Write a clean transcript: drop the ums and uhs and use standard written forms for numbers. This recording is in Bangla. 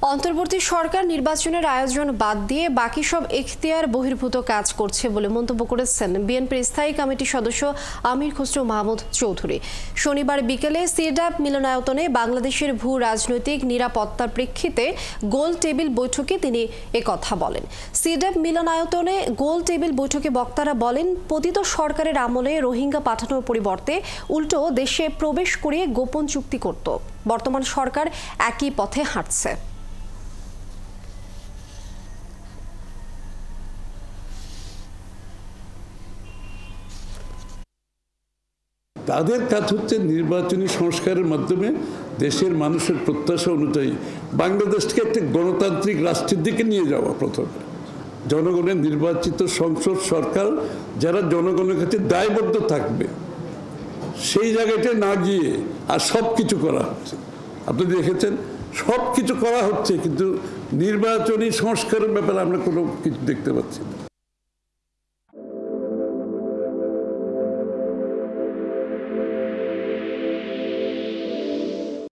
অন্তর্বর্তী সরকার নির্বাচনের আয়োজন বাদ দিয়ে বাকি সব এখতিয়ার বহির্ভূত কাজ করছে বলে মন্তব্য করেছেন বিএনপির স্থায়ী কমিটির সদস্য আমির খসরু মাহমুদ চৌধুরী। শনিবার বিকেলে সিডাপ মিলনায়তনে বাংলাদেশের ভূ রাজনৈতিক নিরাপত্তার প্রেক্ষিতে গোল টেবিল বৈঠকে তিনি একথা বলেন। সিডাপ মিলনায়তনে গোল টেবিল বৈঠকে বক্তারা বলেন, পতিত সরকারের আমলে রোহিঙ্গা পাঠানোর পরিবর্তে উল্টো দেশে প্রবেশ করে গোপন চুক্তি করত। বর্তমান সরকার একই পথে হাঁটছে। তাদের কাজ হচ্ছে নির্বাচনী সংস্কারের মাধ্যমে দেশের মানুষের প্রত্যাশা অনুযায়ী বাংলাদেশকে একটি গণতান্ত্রিক রাষ্ট্রের দিকে নিয়ে যাওয়া। প্রথমে জনগণের নির্বাচিত সংসদ সরকার যারা জনগণের কাছে দায়বদ্ধ থাকবে, সেই জায়গাটা না গিয়ে আর সব কিছু করা হচ্ছে। আপনি দেখেছেন সব কিছু করা হচ্ছে, কিন্তু নির্বাচনী সংস্কারের ব্যাপারে আমরা কোনো কিছু দেখতে পাচ্ছি না।